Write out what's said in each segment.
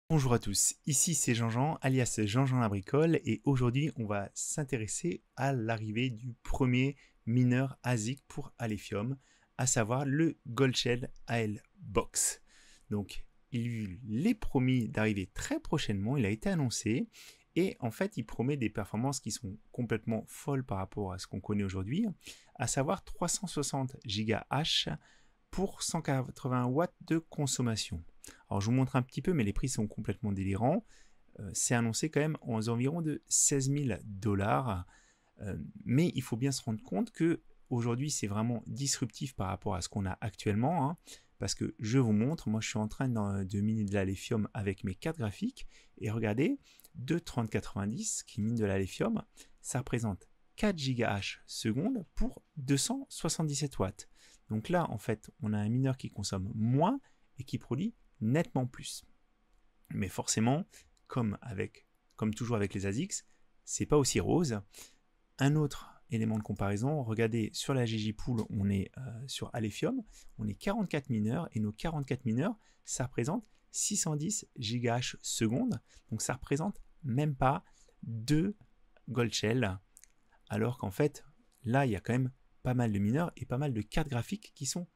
Bonjour à tous, ici c'est Jean-Jean, alias Jean-Jean la bricole, et aujourd'hui on va s'intéresser à l'arrivée du premier mineur ASIC pour Alephium, à savoir le Goldshell AL Box. Donc il est promis d'arriver très prochainement, il a été annoncé, et en fait il promet des performances qui sont complètement folles par rapport à ce qu'on connaît aujourd'hui, à savoir 360 GHz pour 180 watts de consommation. Alors je vous montre un petit peu, mais les prix sont complètement délirants. C'est annoncé quand même aux environs de 16 000 dollars. Mais il faut bien se rendre compte que aujourd'hui c'est vraiment disruptif par rapport à ce qu'on a actuellement. Parce que je vous montre, moi je suis en train de miner de l'Alephium avec mes cartes graphiques. Et regardez, de 3090 qui mine de l'Alephium, ça représente 4 GHz seconde pour 277 watts. Donc là, en fait, on a un mineur qui consomme moins et qui produit nettement plus. Mais forcément, comme toujours avec les ASICs, c'est pas aussi rose. Un autre élément de comparaison, regardez sur la gg-pool, on est sur Alephium, on est 44 mineurs et nos 44 mineurs, ça représente 610 GHz seconde, donc ça représente même pas 2 Goldshell, alors qu'en fait, là, il y a quand même pas mal de mineurs et pas mal de cartes graphiques qui sont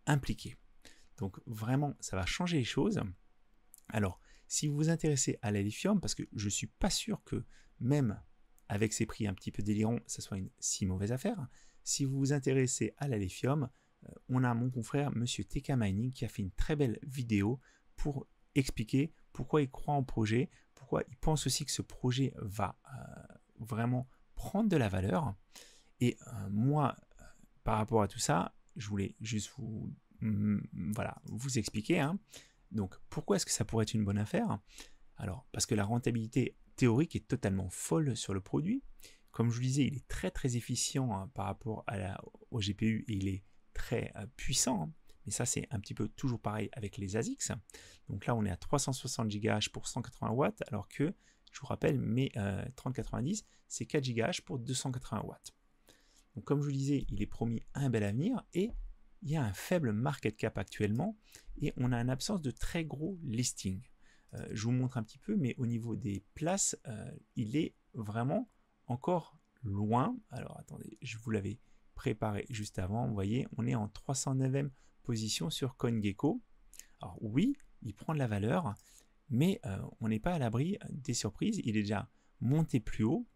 impliquées. Donc vraiment, ça va changer les choses. Alors, si vous vous intéressez à l'Alephium, parce que je ne suis pas sûr que même avec ces prix un petit peu délirants, ça soit une si mauvaise affaire, si vous vous intéressez à l'Alephium, on a mon confrère Monsieur TK Mining qui a fait une très belle vidéo pour expliquer pourquoi il croit en projet, pourquoi il pense aussi que ce projet va vraiment prendre de la valeur. Et moi, par rapport à tout ça, je voulais juste vous expliquer. Donc, pourquoi est-ce que ça pourrait être une bonne affaire? Alors, parce que la rentabilité théorique est totalement folle sur le produit. Comme je vous disais, il est très très efficient par rapport au GPU et il est très puissant. Mais ça, c'est un petit peu toujours pareil avec les ASICs. Donc là, on est à 360 GHz pour 180 watts, alors que, je vous rappelle, mes 3090, c'est 4 GHz pour 280 watts. Donc comme je vous disais, il est promis un bel avenir et il y a un faible market cap actuellement et on a une absence de très gros listing. Je vous montre un petit peu, mais au niveau des places, il est vraiment encore loin. Alors attendez, je vous l'avais préparé juste avant. Vous voyez, on est en 309e position sur CoinGecko. Alors oui, il prend de la valeur, mais on n'est pas à l'abri des surprises. Il est déjà monté plus haut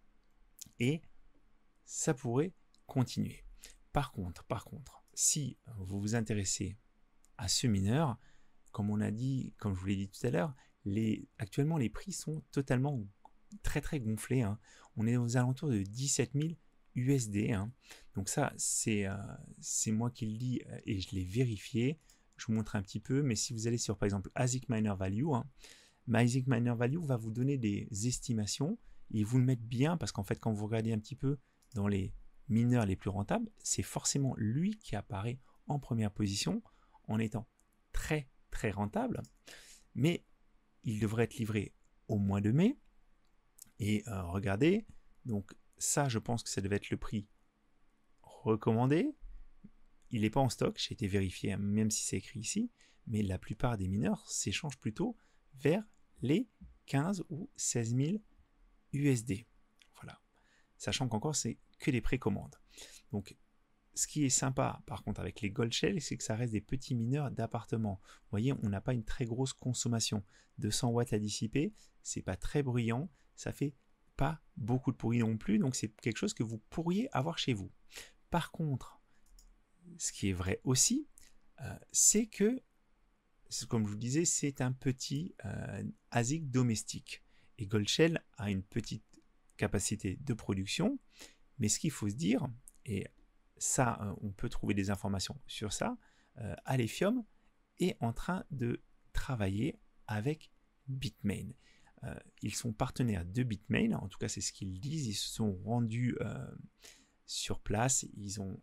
et ça pourrait continuer. Par contre, si vous vous intéressez à ce mineur, comme on a dit, comme je vous l'ai dit tout à l'heure, actuellement les prix sont totalement très très gonflés. On est aux alentours de 17 000 USD. Donc ça, c'est moi qui le dis et je l'ai vérifié. Je vous montre un petit peu, mais si vous allez sur par exemple ASIC Miner Value, ASIC Miner Value va vous donner des estimations et vous le mettre bien parce qu'en fait quand vous regardez un petit peu dans les mineurs les plus rentables, c'est forcément lui qui apparaît en première position en étant très très rentable, mais il devrait être livré au mois de mai. Et regardez, donc ça je pense que ça devait être le prix recommandé. Il n'est pas en stock, j'ai été vérifié même si c'est écrit ici, mais la plupart des mineurs s'échangent plutôt vers les 15 ou 16 000 USD. Voilà. Sachant qu'encore c'est que des précommandes. Donc ce qui est sympa par contre avec les Goldshell, c'est que ça reste des petits mineurs d'appartement. Vous voyez, on n'a pas une très grosse consommation. 200 watts à dissiper, c'est pas très bruyant, ça fait pas beaucoup de bruit non plus, donc c'est quelque chose que vous pourriez avoir chez vous. Par contre, ce qui est vrai aussi, c'est que, comme je vous disais, c'est un petit ASIC domestique. Et Goldshell a une petite capacité de production, mais ce qu'il faut se dire, et ça, on peut trouver des informations sur ça, Alephium est en train de travailler avec Bitmain. Ils sont partenaires de Bitmain, en tout cas c'est ce qu'ils disent, ils se sont rendus sur place, ils ont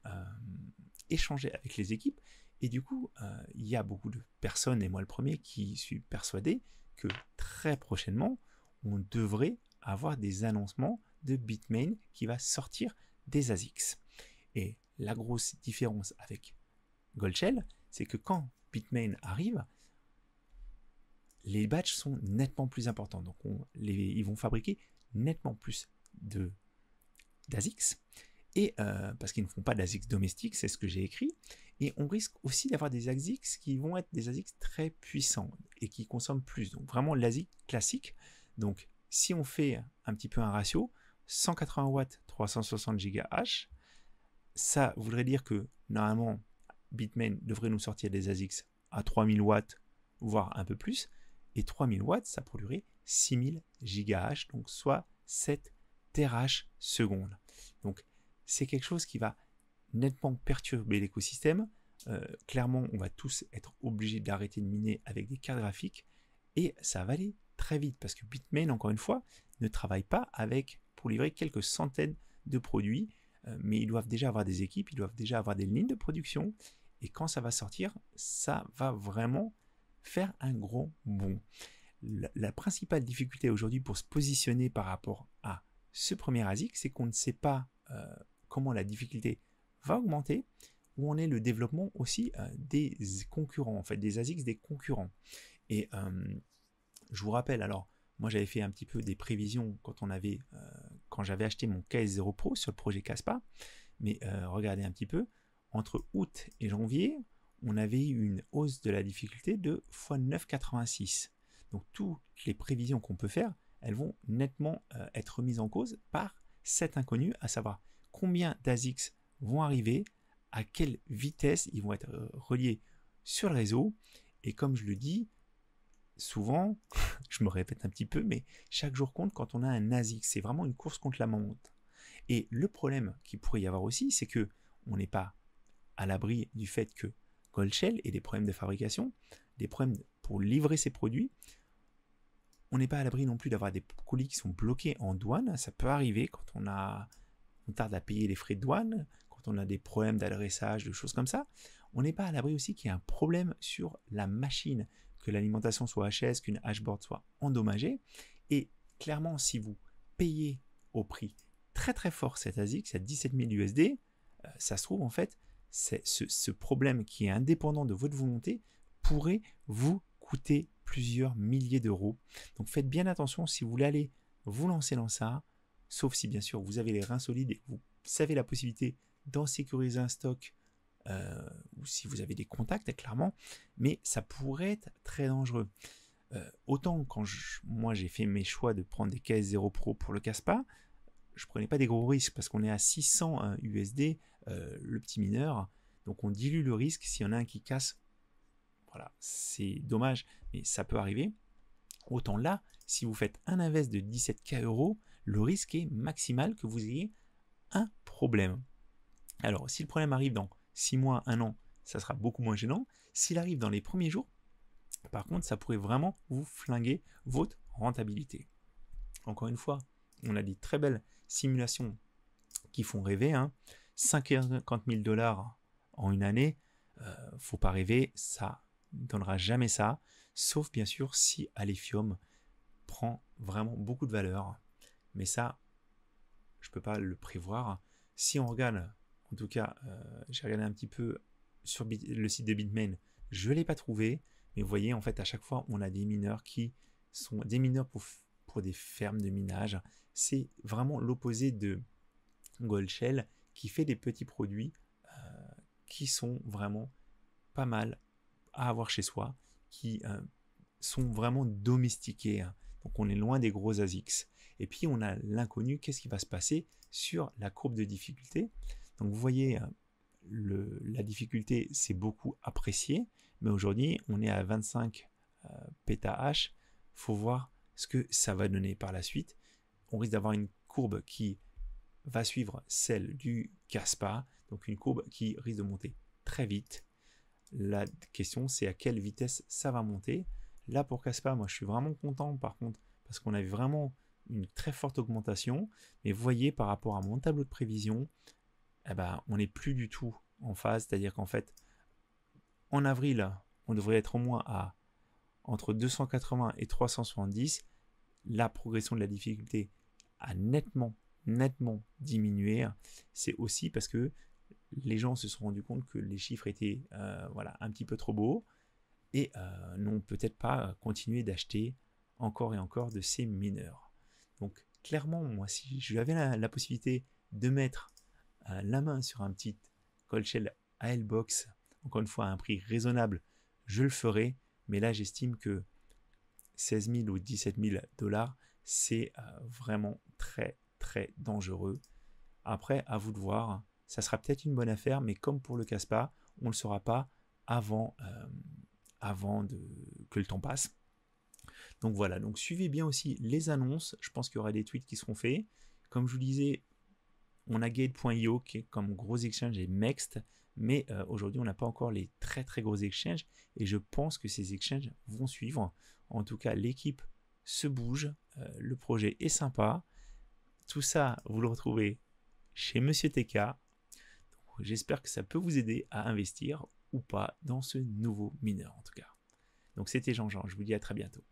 échangé avec les équipes, et du coup, il y a beaucoup de personnes, et moi le premier, qui suis persuadé que très prochainement, on devrait avoir des annoncements de Bitmain qui va sortir des ASICs. Et la grosse différence avec Goldshell, c'est que quand Bitmain arrive, les batchs sont nettement plus importants. Donc ils vont fabriquer nettement plus d'ASICs, et parce qu'ils ne font pas d'ASICs domestiques, c'est ce que j'ai écrit, et on risque aussi d'avoir des ASICs qui vont être des ASICs très puissants et qui consomment plus. Donc vraiment l'ASIC classique. Donc si on fait un petit peu un ratio, 180 watts, 360 GHz, ça voudrait dire que normalement Bitmain devrait nous sortir des ASICs à 3000 watts, voire un peu plus, et 3000 watts, ça produirait 6000 GHz, donc soit 7 TH secondes. Donc c'est quelque chose qui va nettement perturber l'écosystème. Clairement, on va tous être obligés d'arrêter de miner avec des cartes graphiques, et ça va aller très vite, parce que Bitmain, encore une fois, ne travaille pas pour livrer quelques centaines de produits, mais ils doivent déjà avoir des équipes, ils doivent déjà avoir des lignes de production, et quand ça va sortir, ça va vraiment faire un gros bond. La principale difficulté aujourd'hui pour se positionner par rapport à ce premier ASIC, c'est qu'on ne sait pas comment la difficulté va augmenter, où en est le développement aussi des concurrents, en fait des ASICs des concurrents. Et je vous rappelle, alors moi j'avais fait un petit peu des prévisions quand j'avais acheté mon KS0 Pro sur le projet Kaspa, mais regardez un petit peu, entre août et janvier, on avait eu une hausse de la difficulté de x9,86. Donc toutes les prévisions qu'on peut faire, elles vont nettement être remises en cause par cet inconnu, à savoir combien d'ASICs vont arriver, à quelle vitesse ils vont être reliés sur le réseau. Et comme je le dis souvent, je me répète un petit peu, mais chaque jour compte quand on a un ASIC. C'est vraiment une course contre la montre. Et le problème qu'il pourrait y avoir aussi, c'est que on n'est pas à l'abri du fait que Goldshell ait des problèmes de fabrication, des problèmes pour livrer ses produits. On n'est pas à l'abri non plus d'avoir des colis qui sont bloqués en douane. Ça peut arriver quand on tarde à payer les frais de douane, quand on a des problèmes d'adressage, de choses comme ça. On n'est pas à l'abri aussi qu'il y ait un problème sur la machine, que l'alimentation soit HS, qu'une hashboard soit endommagée. Et clairement, si vous payez au prix très très fort cet ASIC, c'est 17 000 USD, ça se trouve en fait, ce problème qui est indépendant de votre volonté pourrait vous coûter plusieurs milliers d'euros. Donc faites bien attention si vous voulez aller vous lancer dans ça, sauf si bien sûr vous avez les reins solides et que vous savez la possibilité d'en sécuriser un stock, ou si vous avez des contacts clairement, mais ça pourrait être très dangereux. Autant quand moi j'ai fait mes choix de prendre des KS0 Pro pour le Kaspa, je prenais pas des gros risques parce qu'on est à 600 USD le petit mineur, donc on dilue le risque s'il y en a un qui casse. Voilà, c'est dommage, mais ça peut arriver. Autant là, si vous faites un invest de 17K euros, le risque est maximal que vous ayez un problème. Alors, si le problème arrive dans 6 mois, 1 an, ça sera beaucoup moins gênant. S'il arrive dans les premiers jours, par contre, ça pourrait vraiment vous flinguer votre rentabilité. Encore une fois, on a des très belles simulations qui font rêver. 50 000 $ en une année, faut pas rêver, ça ne donnera jamais ça, sauf bien sûr si Alephium prend vraiment beaucoup de valeur. Mais ça, je peux pas le prévoir. Si on regarde, en tout cas, j'ai regardé un petit peu sur le site de Bitmain, je ne l'ai pas trouvé, mais vous voyez, en fait, à chaque fois, on a des mineurs qui sont des mineurs pour des fermes de minage. C'est vraiment l'opposé de Goldshell qui fait des petits produits qui sont vraiment pas mal à avoir chez soi, qui sont vraiment domestiqués. Donc on est loin des gros ASICs. Et puis on a l'inconnu, qu'est-ce qui va se passer sur la courbe de difficulté. Donc vous voyez, la difficulté c'est beaucoup apprécié, mais aujourd'hui on est à 25 pétaH. Il faut voir ce que ça va donner par la suite. On risque d'avoir une courbe qui va suivre celle du Kaspa, donc une courbe qui risque de monter très vite. La question c'est à quelle vitesse ça va monter. Là pour Kaspa, moi je suis vraiment content par contre, parce qu'on avait vraiment une très forte augmentation, mais vous voyez par rapport à mon tableau de prévision, on n'est plus du tout en phase, c'est-à-dire qu'en fait en avril on devrait être au moins à entre 280 et 370. La progression de la difficulté a nettement diminué. C'est aussi parce que les gens se sont rendus compte que les chiffres étaient un petit peu trop beaux, et n'ont peut-être pas continué d'acheter encore et encore de ces mineurs. Donc clairement, moi, si j'avais la possibilité de mettre la main sur un petit cold shell ALBox, encore une fois à un prix raisonnable, je le ferai, mais là j'estime que 16 000 ou 17 000 $, c'est vraiment très très dangereux. Après, à vous de voir, ça sera peut-être une bonne affaire, mais comme pour le Caspa, on ne le saura pas avant que le temps passe. Donc voilà, donc suivez bien aussi les annonces, je pense qu'il y aura des tweets qui seront faits. Comme je vous disais, on a Gate.io qui est comme gros exchange et Mext, mais aujourd'hui on n'a pas encore les très très gros exchanges et je pense que ces exchanges vont suivre. En tout cas, l'équipe se bouge, le projet est sympa. Tout ça, vous le retrouvez chez Monsieur TK. J'espère que ça peut vous aider à investir ou pas dans ce nouveau mineur en tout cas. Donc c'était Jean-Jean, je vous dis à très bientôt.